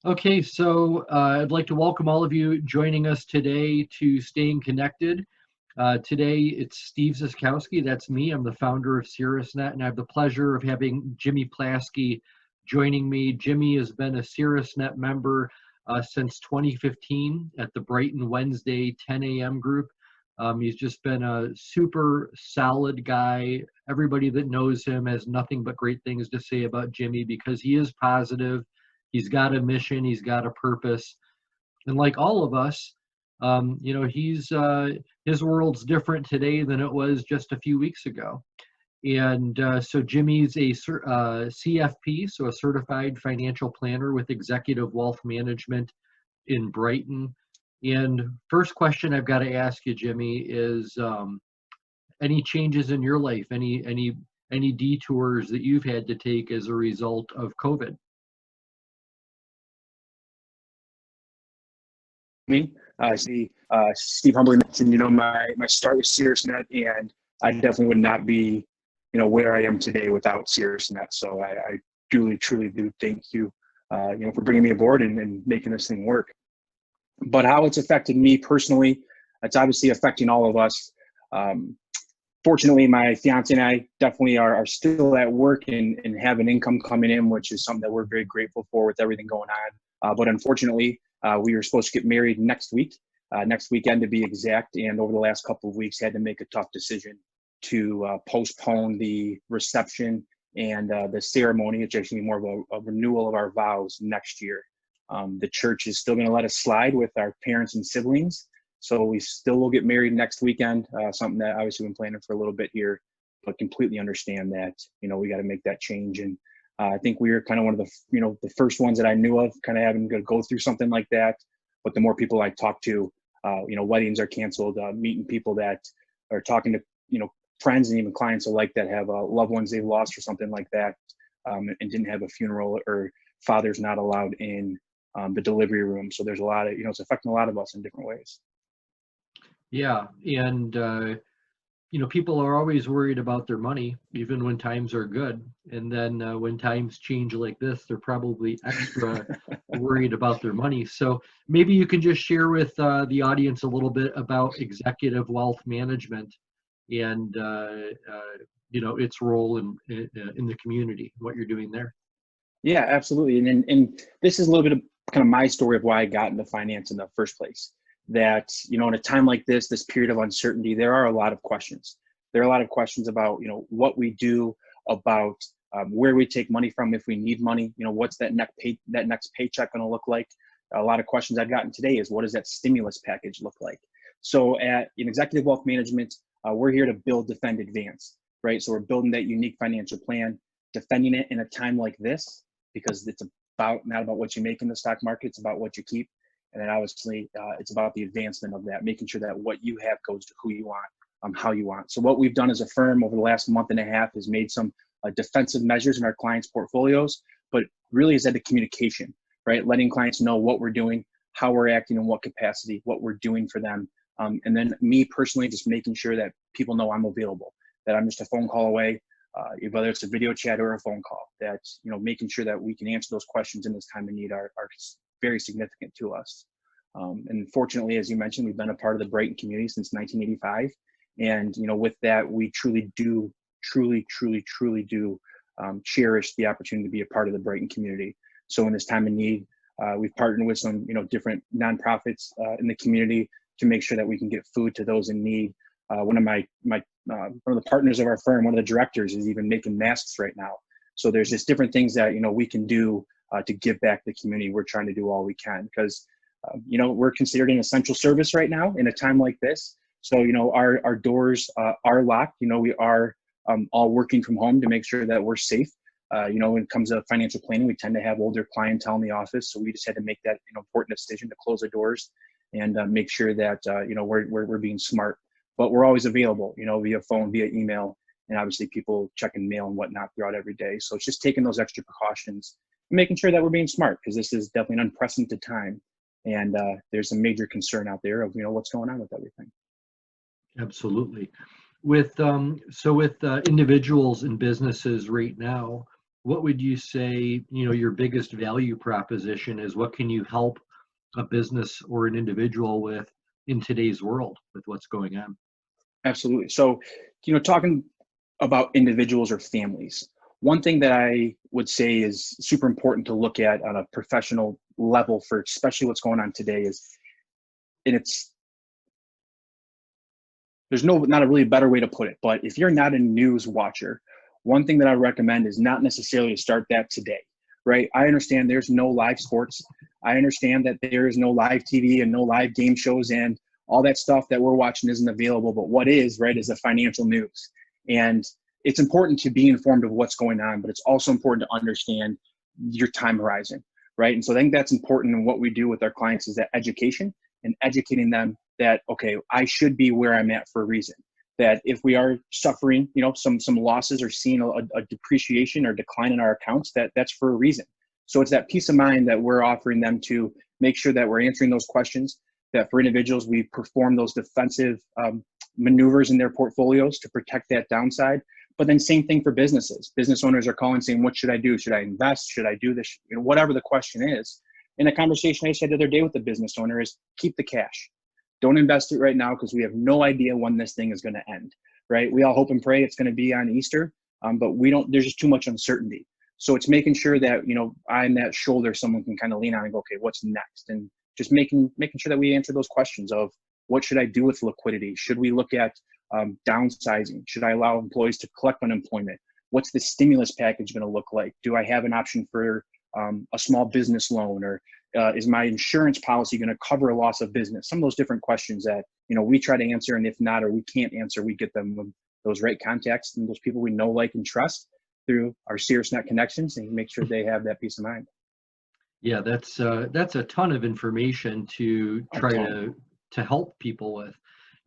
Okay, so I'd like to welcome all of you joining us today to Staying Connected. Today it's Steve Ziskowski, that's me. I'm the founder of Caerusnet, and I have the pleasure of having Jimmie Plasky joining me. Jimmie has been a Caerusnet member since 2015 at the Brighton Wednesday 10 a.m. group. He's just been a super solid guy. Everybody that knows him has nothing but great things to say about Jimmie because he is positive. He's got a mission, he's got a purpose. And like all of us, his world's different today than it was just a few weeks ago. And so Jimmie's a CFP, so a certified financial planner with executive wealth management in Brighton. And first question I've got to ask you, Jimmie, is any changes in your life, any detours that you've had to take as a result of COVID? Me. Steve humbly mentioned, my start with Caerusnet, and I definitely would not be, where I am today without Caerusnet. So I truly, truly do thank you, for bringing me aboard and making this thing work. But how it's affected me personally, it's obviously affecting all of us. Fortunately, my fiance and I definitely are still at work and have an income coming in, which is something that we're very grateful for with everything going on. But unfortunately, we were supposed to get married next weekend to be exact. And over the last couple of weeks, had to make a tough decision to postpone the reception and the ceremony. It's actually more of a renewal of our vows next year. The church is still going to let us slide with our parents and siblings. So we still will get married next weekend, something that obviously been planning for a little bit here, but completely understand that, we got to make that change. And I think we were kind of one of the first ones that I knew of kind of having to go through something like that. But the more people I talk to, weddings are canceled, meeting people that are talking to, friends and even clients alike that have loved ones they've lost or something like that, and didn't have a funeral, or father's not allowed in the delivery room. So there's a lot of, it's affecting a lot of us in different ways. Yeah, and people are always worried about their money, even when times are good. And then when times change like this, they're probably extra worried about their money. So maybe you can just share with the audience a little bit about executive wealth management and its role in the community, what you're doing there. Yeah, absolutely. And this is a little bit of kind of my story of why I got into finance in the first place. That, in a time like this period of uncertainty, there are a lot of questions. There are a lot of questions about, what we do, about where we take money from if we need money. What's that next paycheck going to look like? A lot of questions I've gotten today is, what does that stimulus package look like? So in executive wealth management, we're here to build, defend, advance, right? So we're building that unique financial plan, defending it in a time like this, because it's not about what you make in the stock market, it's about what you keep. And then obviously it's about the advancement of that, making sure that what you have goes to who you want, how you want. So what we've done as a firm over the last month and a half is made some defensive measures in our clients' portfolios, but really is at the communication, right? Letting clients know what we're doing, how we're acting, in what capacity, what we're doing for them. And then me personally, just making sure that people know I'm available, that I'm just a phone call away, whether it's a video chat or a phone call, that, making sure that we can answer those questions in this time of need are very significant to us. And fortunately, as you mentioned, we've been a part of the Brighton community since 1985. And, with that, we truly do cherish the opportunity to be a part of the Brighton community. So in this time of need, we've partnered with some, different nonprofits in the community to make sure that we can get food to those in need. One of the partners of our firm, one of the directors, is even making masks right now. So there's just different things that, we can do to give back to the community. We're trying to do all we can because, we're considered an essential service right now in a time like this. So, our doors are locked. We are all working from home to make sure that we're safe. When it comes to financial planning, we tend to have older clientele in the office. So we just had to make that important decision to close the doors and make sure that, we're being smart. But we're always available, via phone, via email, and obviously people checking mail and whatnot throughout every day. So it's just taking those extra precautions and making sure that we're being smart, because this is definitely an unprecedented time. And there's a major concern out there of, what's going on with everything. Absolutely. With individuals and businesses right now, what would you say, your biggest value proposition is? What can you help a business or an individual with in today's world with what's going on? Absolutely. So, talking about individuals or families, one thing that I would say is super important to look at on a professional level for especially what's going on today is, and there's not a really better way to put it, but if you're not a news watcher, one thing that I recommend is not necessarily to start that today, right? I understand there's no live sports. I understand that there is no live TV and no live game shows, and all that stuff that we're watching isn't available. But what is, right, is the financial news. And it's important to be informed of what's going on, but it's also important to understand your time horizon, right? And so I think that's important in what we do with our clients is that education and educating them that, okay, I should be where I'm at for a reason. That if we are suffering, some losses or seeing a depreciation or decline in our accounts, that's for a reason. So it's that peace of mind that we're offering them to make sure that we're answering those questions, that for individuals, we perform those defensive maneuvers in their portfolios to protect that downside. But then same thing for businesses. Business owners are calling saying, what should I do? Should I invest? Should I do this? Whatever the question is. And a conversation I just had the other day with the business owner is keep the cash. Don't invest it right now because we have no idea when this thing is going to end, right? We all hope and pray it's going to be on Easter, but there's just too much uncertainty. So it's making sure that, I'm that shoulder someone can kind of lean on and go, okay, what's next? And just making sure that we answer those questions of what should I do with liquidity? Should we look at downsizing? Should I allow employees to collect unemployment? What's the stimulus package going to look like? Do I have an option for a small business loan, or is my insurance policy going to cover a loss of business? Some of those different questions that, we try to answer, and if not, or we can't answer, we get them with those right contacts and those people we know, like, and trust through our Caerusnet connections, and make sure they have that peace of mind. Yeah, that's a ton of information to try to help people with.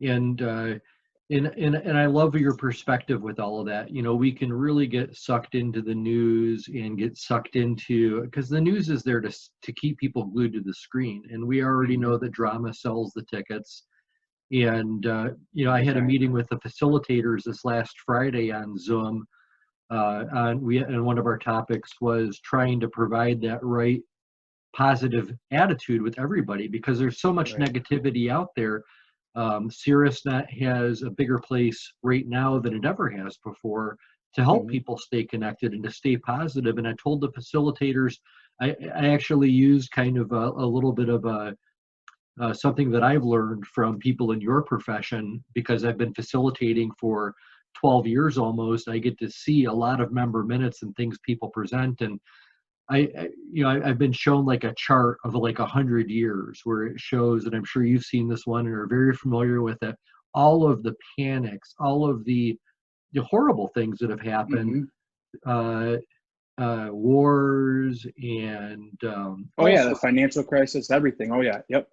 And I love your perspective with all of that. We can really get sucked into the news and get sucked into, because the news is there to keep people glued to the screen. And we already know that drama sells the tickets. And, I had a meeting with the facilitators this last Friday on Zoom. And one of our topics was trying to provide that right positive attitude with everybody, because there's so much negativity out there. Caerusnet has a bigger place right now than it ever has before to help people stay connected and to stay positive. And I told the facilitators, I actually used kind of a little bit of something that I've learned from people in your profession, because I've been facilitating for 12 years almost. I get to see a lot of member minutes and things people present. And I've been shown like a chart of like 100 years where it shows, and I'm sure you've seen this one and are very familiar with it, all of the panics, all of the horrible things that have happened, wars and the financial crisis, everything.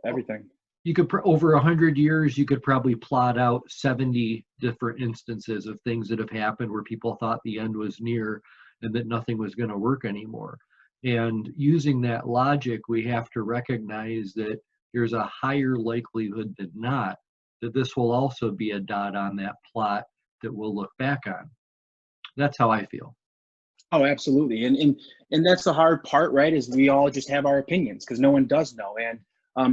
Everything. You could over 100 years, you could probably plot out 70 different instances of things that have happened where people thought the end was near and that nothing was going to work anymore. And using that logic, we have to recognize that there's a higher likelihood than not that this will also be a dot on that plot that we'll look back on. That's how I feel. Oh, absolutely. And that's the hard part, right? Is we all just have our opinions because no one does know. And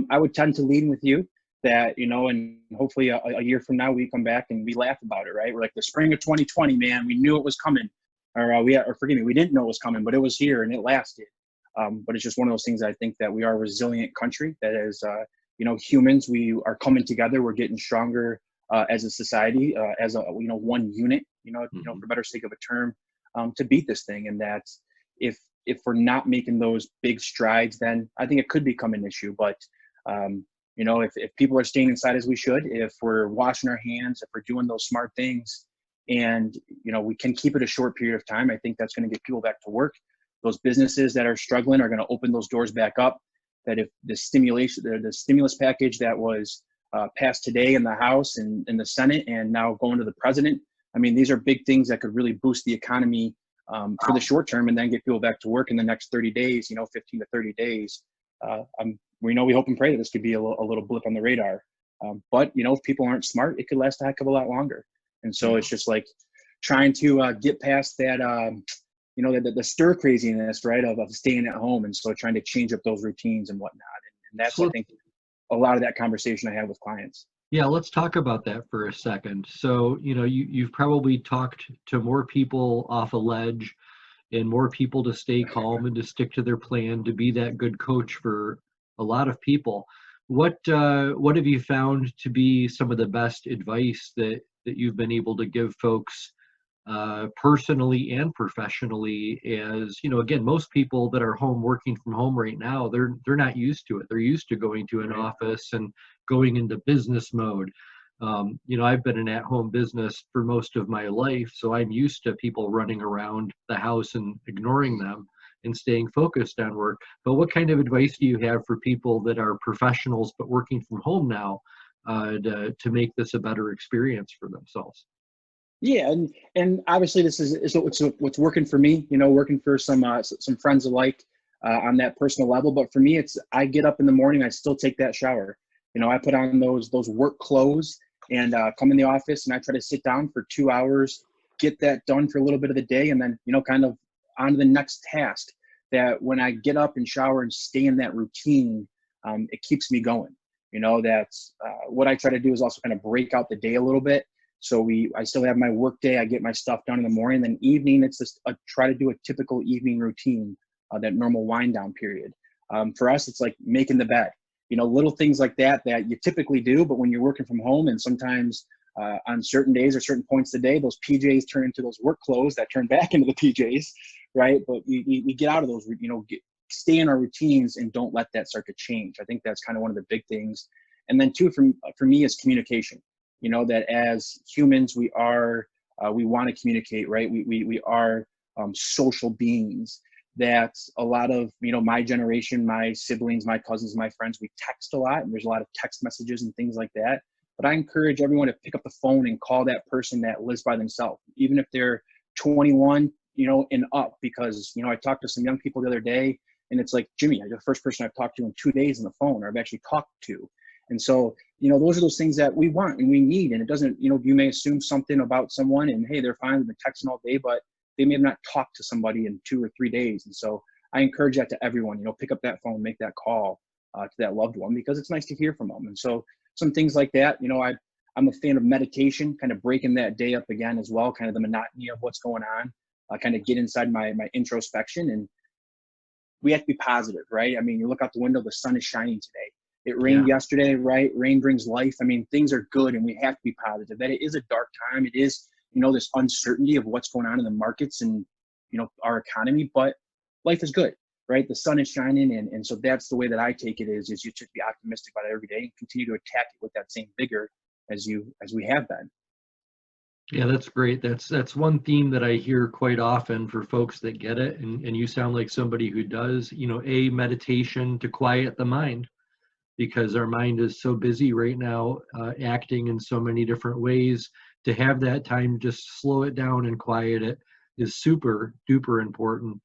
I would tend to lean with you that, and hopefully a year from now we come back and we laugh about it, right? We're like the spring of 2020, man, we knew it was coming. Or forgive me, we didn't know it was coming, but it was here and it lasted. But it's just one of those things. I think that we are a resilient country that is, humans, we are coming together. We're getting stronger as a society, as a, one unit, for better sake of a term, to beat this thing. And that if we're not making those big strides, then I think it could become an issue. But, if people are staying inside as we should, if we're washing our hands, if we're doing those smart things, and, we can keep it a short period of time, I think that's going to get people back to work. Those businesses that are struggling are going to open those doors back up. That if the stimulus package that was passed today in the House and in the Senate and now going to the president, I mean, these are big things that could really boost the economy for the short term and then get people back to work in the next 30 days, 15 to 30 days. We hope and pray that this could be a little blip on the radar. But, if people aren't smart, it could last a heck of a lot longer. And so it's just like trying to get past that the stir craziness, right, of staying at home. And so trying to change up those routines and whatnot. And that's, So I think, a lot of that conversation I have with clients. yeah, let's talk about that for a second. So, you've probably talked to more people off a ledge and more people to stay calm and to stick to their plan to be that good coach for a lot of people. What have you found to be some of the best advice that you've been able to give folks personally and professionally? As again, most people that are home working from home right now, they're not used to it. They're used to going to an office and going into business mode. I've been an at-home business for most of my life, so I'm used to people running around the house and ignoring them and staying focused on work. But what kind of advice do you have for people that are professionals but working from home now, to make this a better experience for themselves? Yeah, and obviously this is what's working for me. Working for some friends alike on that personal level. But for me, it's I get up in the morning, I still take that shower. I put on those work clothes and come in the office, and I try to sit down for 2 hours, get that done for a little bit of the day, and then kind of on to the next task. That when I get up and shower and stay in that routine, it keeps me going. That's what I try to do is also kind of break out the day a little bit. So I still have my work day. I get my stuff done in the morning. Then evening, it's just try to do a typical evening routine, that normal wind down period. For us, it's like making the bed. Little things like that you typically do, but when you're working from home, and sometimes on certain days or certain points of the day, those PJs turn into those work clothes that turn back into the PJs, right? But we get out of those, stay in our routines and don't let that start to change. I think that's kind of one of the big things. And then two, for me, is communication. That as humans, we want to communicate, right? We are social beings. That a lot of, my generation, my siblings, my cousins, my friends, we text a lot, and there's a lot of text messages and things like that. But I encourage everyone to pick up the phone and call that person that lives by themselves, even if they're 21, and up, because, I talked to some young people the other day, and it's like, Jimmie, you're the first person I've talked to in 2 days on the phone, or I've actually talked to. And so, those are those things that we want and we need. And it doesn't, you may assume something about someone and, hey, they're fine, they've been texting all day, but they may have not talked to somebody in 2 or 3 days. And so I encourage that to everyone, pick up that phone, make that call to that loved one, because it's nice to hear from them. And so some things like that, I'm a fan of meditation, kind of breaking that day up again as well, kind of the monotony of what's going on, kind of get inside my introspection. And we have to be positive, right? I mean, you look out the window, the sun is shining today. It rained yesterday, right? Rain brings life. I mean, things are good, and we have to be positive. That it is a dark time. It is, this uncertainty of what's going on in the markets and, our economy, but life is good, right? The sun is shining. And so that's the way that I take it is you should be optimistic about it every day and continue to attack it with that same vigor as we have been. Yeah, that's great. That's one theme that I hear quite often for folks that get it. And you sound like somebody who does, meditation to quiet the mind, because our mind is so busy right now, acting in so many different ways. To have that time, just slow it down and quiet it, is super duper important.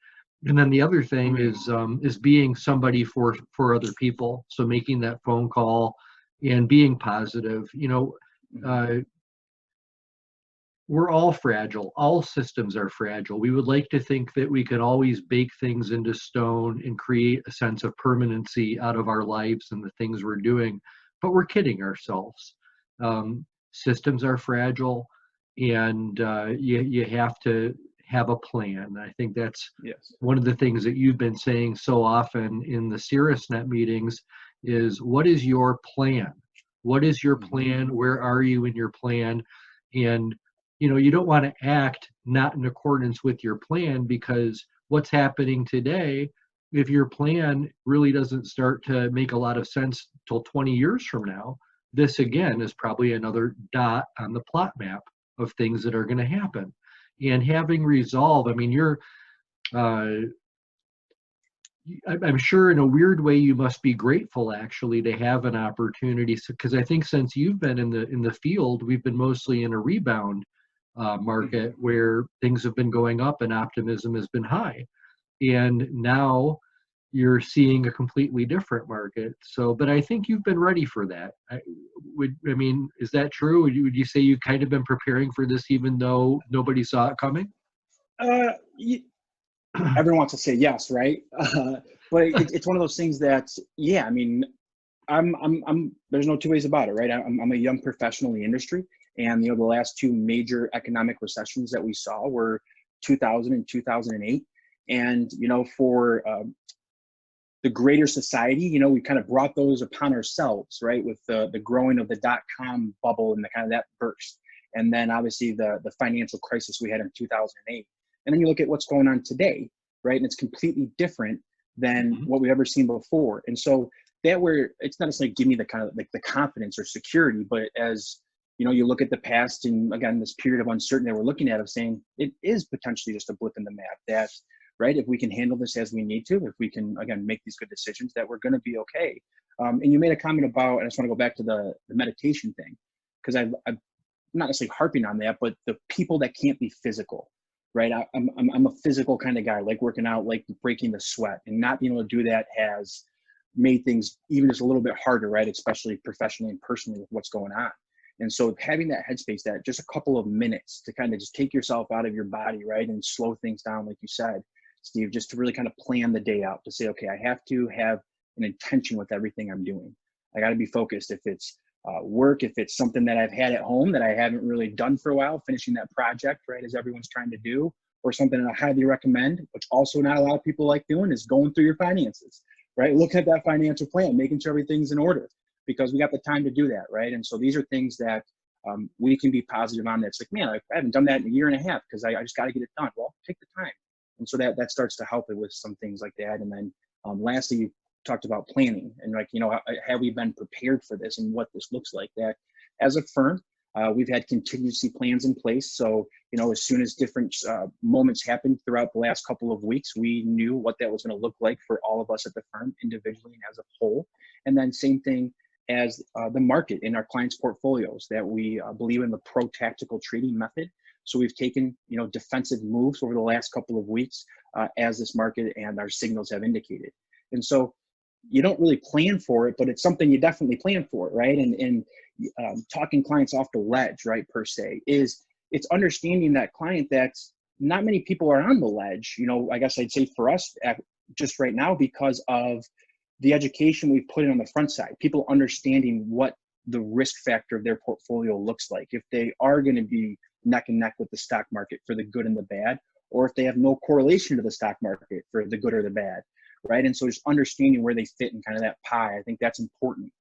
And then the other thing is being somebody for other people. So making that phone call and being positive. We're all fragile. All systems are fragile. We would like to think that we can always bake things into stone and create a sense of permanency out of our lives and the things we're doing, but we're kidding ourselves. Systems are fragile, and you have to have a plan. I think that's one of the things that you've been saying so often in the Caerusnet meetings is, what is your plan? What is your plan? Where are you in your plan? And you don't want to act not in accordance with your plan, because what's happening today, if your plan really doesn't start to make a lot of sense till 20 years from now, this again is probably another dot on the plot map of things that are going to happen. And having resolve, I mean, I'm sure in a weird way you must be grateful actually to have an opportunity, because I think since you've been in the field, we've been mostly in a rebound market where things have been going up and optimism has been high, and now you're seeing a completely different market. So, but I think you've been ready for that. Is that true? Would you say you've kind of been preparing for this even though nobody saw it coming? everyone wants to say yes, right? But it's one of those things that, yeah, I mean, there's no two ways about it, right? I'm a young professional in the industry, and the last two major economic recessions that we saw were 2000 and 2008, and for the greater society, we kind of brought those upon ourselves, right? With the growing of the .com bubble and the kind of that burst, and then obviously the financial crisis we had in 2008, and then you look at what's going on today, right? And it's completely different than what we've ever seen before, and so that where it's not necessarily give me the kind of like the confidence or security, but as you look at the past and again this period of uncertainty that we're looking at, of saying it is potentially just a blip in the map. That right, if we can handle this as we need to, if we can again make these good decisions, that we're going to be okay. And you made a comment about, and I just want to go back to the meditation thing, because I'm not necessarily harping on that, but the people that can't be physical, right? I'm a physical kind of guy, like working out, like breaking the sweat, and not being able to do that has made things even just a little bit harder, right? Especially professionally and personally with what's going on. And so having that headspace, that just a couple of minutes to kind of just take yourself out of your body, right? And slow things down, like you said, Steve, just to really kind of plan the day out, to say, okay, I have to have an intention with everything I'm doing. I got to be focused. If it's work, if it's something that I've had at home that I haven't really done for a while, finishing that project, right, as everyone's trying to do, or something that I highly recommend, which also not a lot of people like doing, is going through your finances, right? Looking at that financial plan, making sure everything's in order, because we got the time to do that, right? And so these are things that we can be positive on. That's like, man, I haven't done that in a year and a half because I just got to get it done. Well, take the time. And so that starts to help it with some things like that. And then lastly, you talked about planning and like, have we been prepared for this and what this looks like? That as a firm, we've had contingency plans in place. So, as soon as different moments happened throughout the last couple of weeks, we knew what that was going to look like for all of us at the firm individually and as a whole. And then same thing as the market in our clients' portfolios, that we believe in the pro-tactical trading method. So we've taken, defensive moves over the last couple of weeks as this market and our signals have indicated. And so you don't really plan for it, but it's something you definitely plan for, right? And talking clients off the ledge, right, per se, it's understanding that client that's not many people are on the ledge, I guess I'd say for us just right now, because of the education we've put in on the front side, people understanding what the risk factor of their portfolio looks like, if they are going to be neck and neck with the stock market for the good and the bad, or if they have no correlation to the stock market for the good or the bad, right? And so just understanding where they fit in kind of that pie, I think that's important,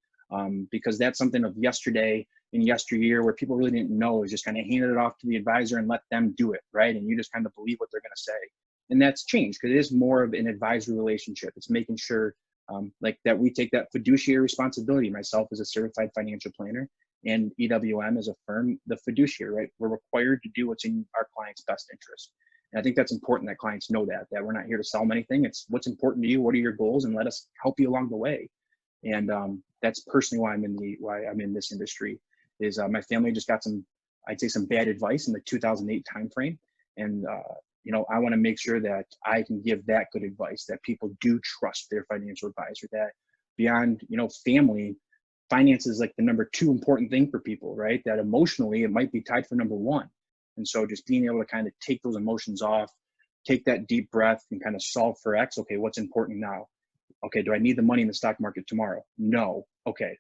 because that's something of yesterday and yesteryear where people really didn't know, is just kind of handed it off to the advisor and let them do it, right? And you just kind of believe what they're going to say. And that's changed because it is more of an advisory relationship. It's making sure like that we take that fiduciary responsibility, myself as a certified financial planner and EWM as a firm, the fiduciary, right? We're required to do what's in our client's best interest. And I think that's important that clients know that we're not here to sell them anything. It's what's important to you, what are your goals, and let us help you along the way. And that's personally why I'm in this industry, is my family just got some bad advice in the 2008 timeframe. And I want to make sure that I can give that good advice, that people do trust their financial advisor, that beyond, family, finance is like the number 2 important thing for people, right? That emotionally, it might be tied for number 1. And so just being able to kind of take those emotions off, take that deep breath and kind of solve for X. Okay, what's important now? Okay, do I need the money in the stock market tomorrow? No. Okay,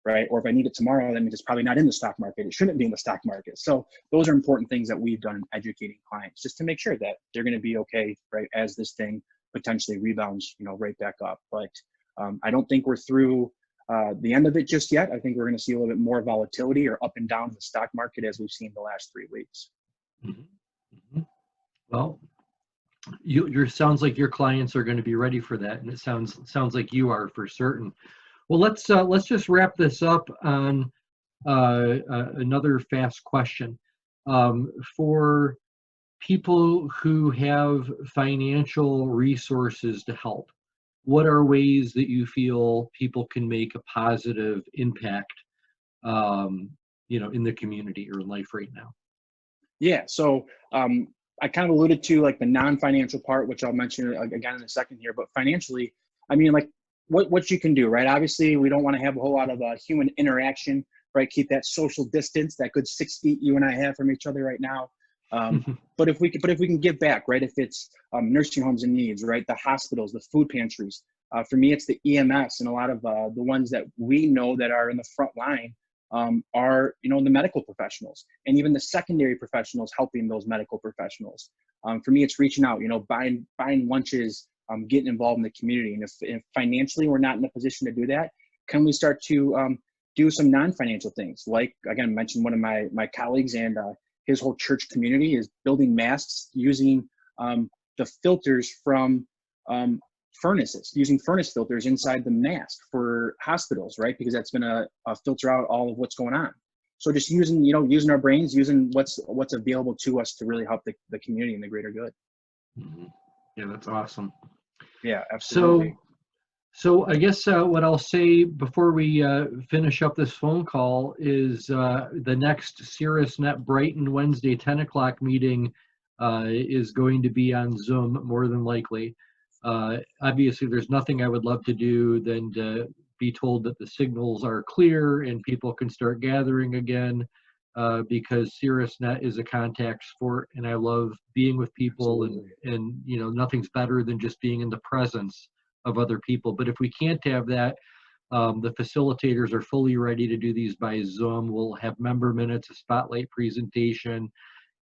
right? Or if I need it tomorrow, that means it's probably not in the stock market. It shouldn't be in the stock market. So those are important things that we've done in educating clients, just to make sure that they're going to be okay, right, as this thing potentially rebounds, right back up. But I don't think we're through the end of it just yet. I think we're going to see a little bit more volatility or up and down in the stock market as we've seen the last 3 weeks. Mm-hmm. Well, you sounds like your clients are going to be ready for that, and it sounds like you are for certain. Well, let's just wrap this up on another fast question. For people who have financial resources to help, what are ways that you feel people can make a positive impact, in the community or in life right now? Yeah, so I kind of alluded to like the non-financial part, which I'll mention again in a second here, but financially, I mean, like what you can do, right? Obviously, we don't want to have a whole lot of human interaction, right? Keep that social distance, that good 6 feet you and I have from each other right now. But if we can give back, right? If it's nursing homes in needs, right? The hospitals, the food pantries. For me, it's the EMS, and a lot of the ones that we know that are in the front line are, the medical professionals, and even the secondary professionals helping those medical professionals. For me, it's reaching out, buying lunches, getting involved in the community. And if financially we're not in a position to do that, can we start to do some non-financial things? Like, again, I mentioned one of my colleagues, and his whole church community is building masks using the filters from furnaces, using furnace filters inside the mask for hospitals, right? Because that's going to filter out all of what's going on. So just using our brains, using what's available to us to really help the community and the greater good. Mm-hmm. Yeah, that's awesome. Yeah, absolutely. So I guess what I'll say before we finish up this phone call is the next Caerusnet Brighton Wednesday 10 o'clock meeting is going to be on Zoom, more than likely. Obviously, there's nothing I would love to do than to be told that the signals are clear and people can start gathering again, because Caerusnet is a contact sport, and I love being with people. Absolutely. and nothing's better than just being in the presence of other people. But if we can't have that, the facilitators are fully ready to do these by Zoom. We'll have member minutes, a spotlight presentation,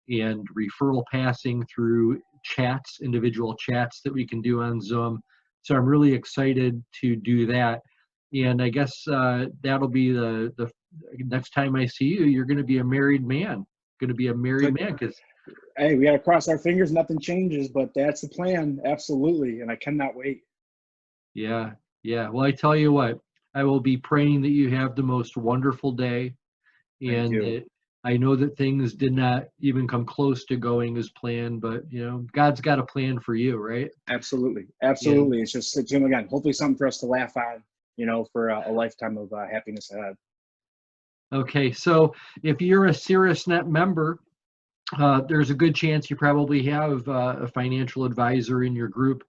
and referral passing through chats, individual chats that we can do on Zoom. So I'm really excited to do that. And I guess that'll be the next time I see you, you're going to be a married man. Because hey, we got to cross our fingers, nothing changes, but that's the plan. Absolutely. And I cannot wait. Yeah. Well, I tell you what, I will be praying that you have the most wonderful day. And I know that things did not even come close to going as planned, but God's got a plan for you, right? Absolutely. Yeah. It's just, Jim, again, hopefully something for us to laugh on, for a lifetime of happiness ahead. Okay, so if you're a Caerusnet member, there's a good chance you probably have a financial advisor in your group.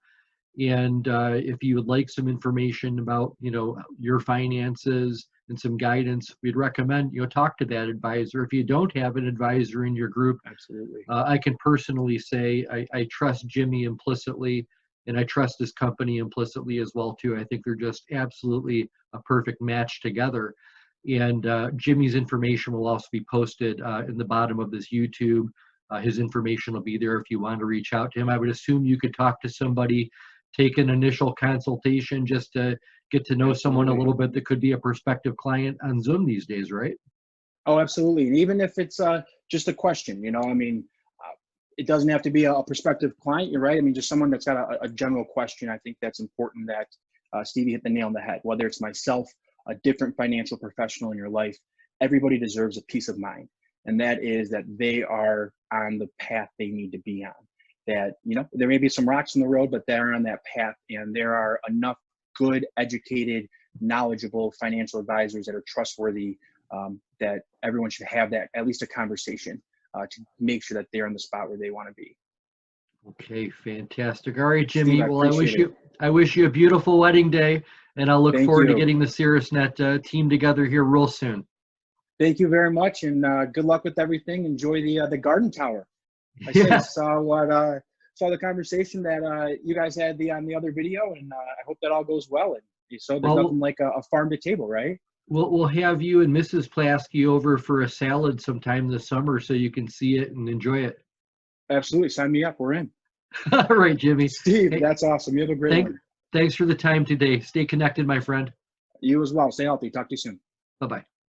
And if you would like some information about, your finances and some guidance, we'd recommend, talk to that advisor. If you don't have an advisor in your group, absolutely, I can personally say I trust Jimmie implicitly, and I trust his company implicitly as well, too. I think they're just absolutely a perfect match together. And Jimmie's information will also be posted in the bottom of this YouTube. His information will be there if you want to reach out to him. I would assume you could talk to somebody, take an initial consultation just to get to know someone a little bit that could be a prospective client on Zoom these days, right? Oh, absolutely. And even if it's just a question, it doesn't have to be a prospective client. You're right. Just someone that's got a general question. I think that's important that Stevie hit the nail on the head. Whether it's myself, a different financial professional in your life, everybody deserves a peace of mind. And that is that they are on the path they need to be on. That, there may be some rocks in the road, but they're on that path, and there are enough good, educated, knowledgeable financial advisors that are trustworthy, that everyone should have that, at least a conversation, to make sure that they're in the spot where they want to be. Okay, fantastic. All right, Jimmie. Steve, well, I wish you a beautiful wedding day, and I'll look forward to getting the Caerusnet team together here real soon. Thank you very much, and good luck with everything. Enjoy the garden tower. I saw the conversation that you guys had on the other video, and I hope that all goes well. And so there's nothing like a farm to table, right? We'll have you and Mrs. Plasky over for a salad sometime this summer so you can see it and enjoy it. Absolutely. Sign me up. We're in. All right, Jimmie. Steve, hey, that's awesome. You have a great one. Thanks for the time today. Stay connected, my friend. You as well. Stay healthy. Talk to you soon. Bye-bye.